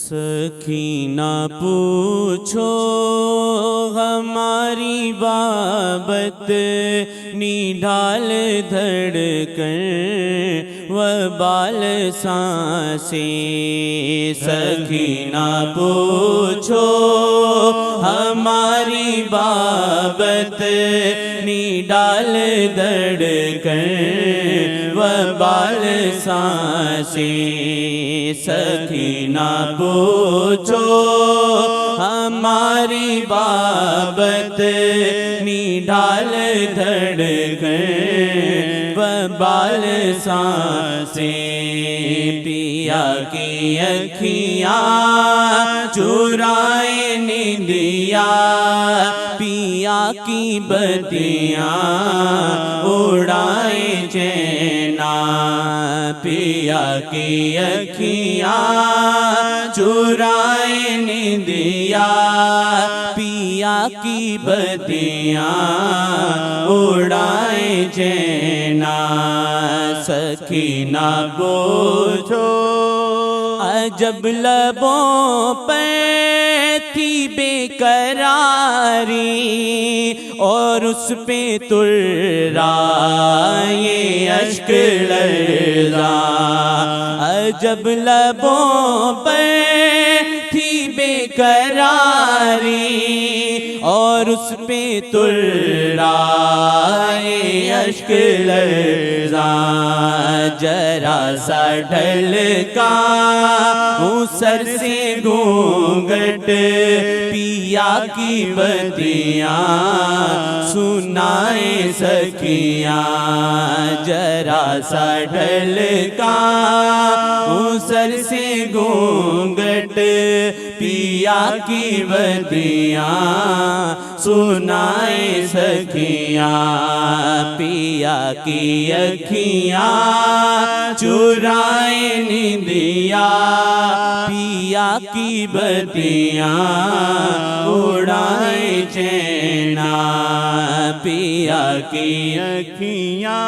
سکینہ پوچھو ہماری بابت، نڈال دھڑکن وبال سانسیں۔ سکینہ پوچھو ہماری بابت، نڈال دھڑکن وبال سانسیں۔ سکینہ پوچھو ہماری بابت، نڈال دھڑکن وبال سانسیں۔ پیا کی اکھیاں چرائے نیندیاں، پیا کی بتیاں اڑائے چینا۔ پیا کی اکھیاں چرائے نیندیاں، پیا کی بتیاں اڑائے چینا۔ سکینہ پوچھو عجب لبوں پہ تھی بے قراری، اور اس پہ ترائے اشک لرزاں۔ عجب لبوں پہ تھی بے قراری، اور اس پہ ترائے اشک لرزاں۔ ذرا سا ڈھلکا سر سے گھونگھٹ، پیا کی بتیاں سنائے سکیاں۔ ذرا سا ڈھلکا سر سے گھونگھٹ، پیا کی بتیاں سنائے سکیاں۔ پیا کی اکھیاں چرائے نیندیاں، پیا کی بتیاں اڑائے چینا۔ پیا کی اکھیاں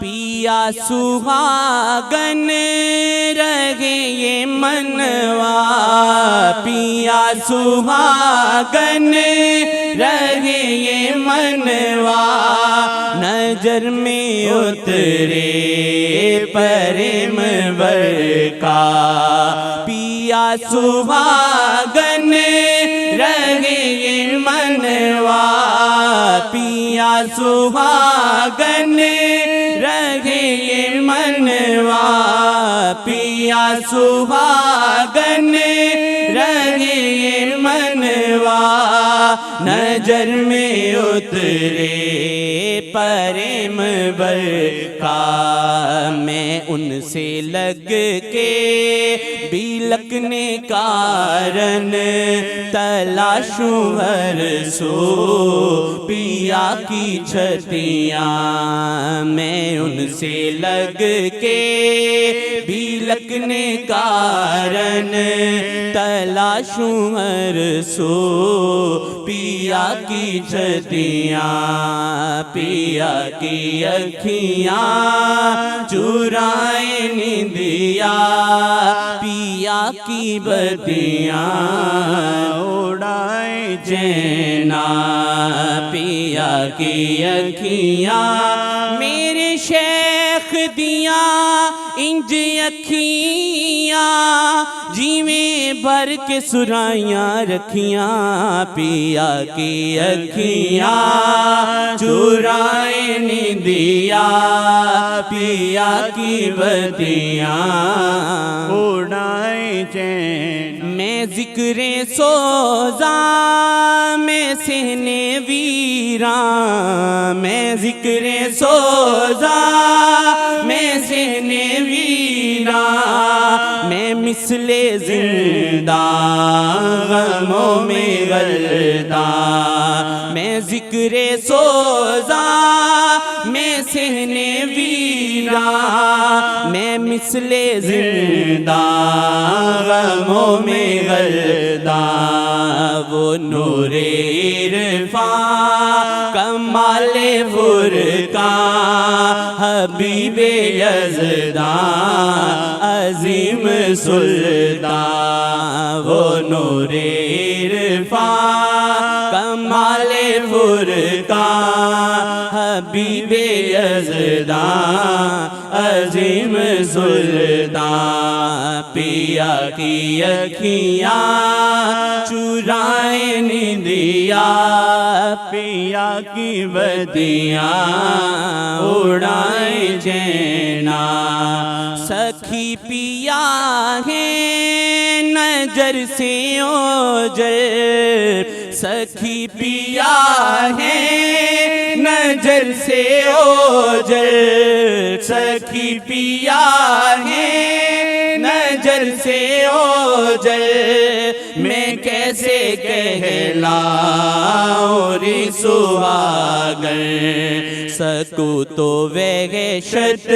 پیا سہاگن رہے یہ منوا، پیا سہاگن رہے یہ منوا۔ نظر میں اترے پریم برکا، پیا سہاگن رہے یہ منوا۔ پیا سہاگن رہے یہ منوا، پیا سہاگن رہے یہ منوا۔ نظر میں اترے پریم برکا، میں ان سے لگ کے بھی لکنے کارن تلاشوں ہر سو پیا کی چھتیاں۔ میں ان سے لگ کے بھی لکنے کارن تلاشوں ہر سو پیا کی چھتیاں۔ پیا کی اکھیاں چرائے نیندیاں، پیا کی بتیاں اڑائے چینا۔ پیا کی اکھیاں میرے شیخ دیاں انج اکھیاں، جیویں بھر کے سرائیاں رکھیاں۔ پیا کی اکھیاں چرائے نیندیاں، پیا کی بتیاں اڑائے چین۔ میں ذکر سوزاں میں سہنے ویراں، میں ذکر سوزاں میں سہنے ویراں۔ میں مثل زندہ غموں میں غلطاں، میں ذکر سوزاں میں سہنے ویراں۔ میں مثل زندہ غموں میں غلطاں۔ وہ نور عرفان کا کمال فرقان حبیب یزدان عظیم سلطان وہ نور عرفان کمال فرقان حبیب یزدان عظیم سلطان پیا کی اکھیاں چرائیں نیندیاں پیا کی بدیاں اڑائیں چینا سخی پیا ہے نظر سے اوجل سخی پیا ہے نظر سے اوجل سخی پیا ہے نظر سے اوجل میں کیسے کہلاؤں سہاگر سکو تو وحشت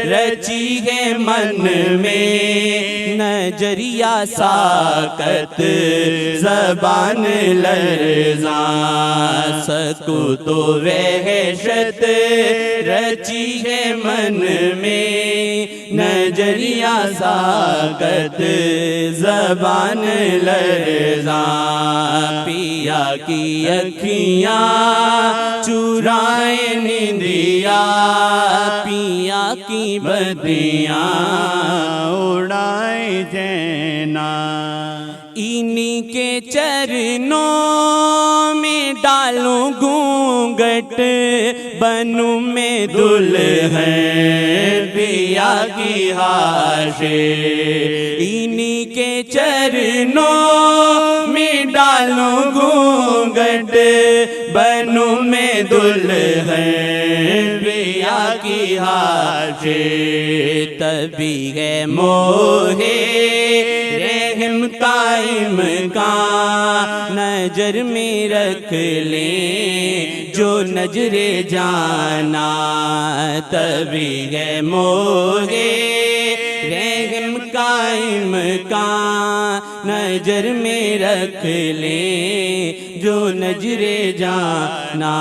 رچی ہے من میں نظریہ ساکت زبان لرزاں سکو تو وحشت رچی ہے من میں نظریہ ساکت زبان لرزاں پیا کی اکھیاں چرائیں نیندیاں پیا کی بدیاں اڑائیں چینا انہی کے چرنوں میں ڈالوں گھونگھٹ بنوں میں دلہن پیا کی حاشے انہی کے چرنوں میں ڈالوں گھونگھٹ بنوں میں دلہن پیا کی حاشے تبھی ہے موہے رحم قائم کا نظر میں رکھ لیں جو نظر جانا تبھی ہے موہے رحم قائم کا نظر میں رکھ لیں جو نظر جانا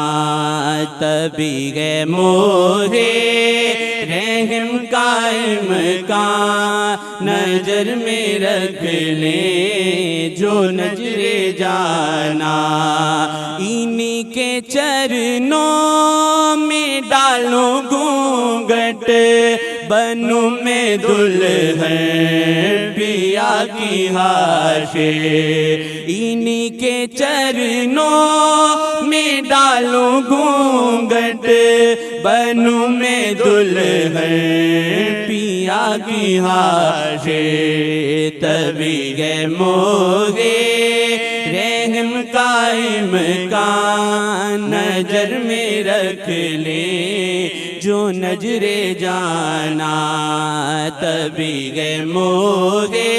تبھی ہے موہے رحم قائم کا نظر میں رکھ لیں جو نظر جانا انہی کے چرنوں میں ڈالوں گھونگھٹ بنوں میں دلہن پیا کی حاشے انہی کے چرنوں میں ڈالوں گھونگھٹ بنوں میں دلہن پیا کی حاشے تبھی ہے موہے رحم قائم کا نظر میں رکھ لیں جو نظر جانا تبھی ہے موہے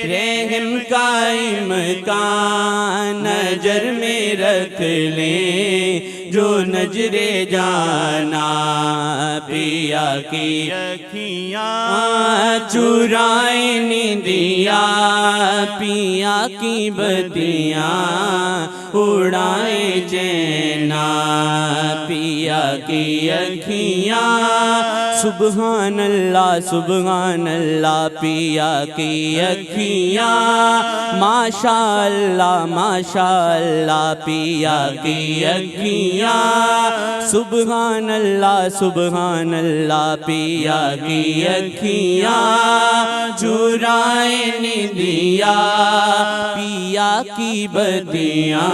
رحم قائم کا نظر میں رکھ لیں جو نظر جانا پیا کی اکھیاں چرائیں نیندیاں پیا کی بدیاں اڑائیں چینا پیا کی اکھیاں سبحان اللہ پیا کی اکھیاں ماشاء اللہ پیا کی اکھیاں سبحان اللہ پیا کی اکھیاں چرائیں نیندیاں پیا کی بدیاں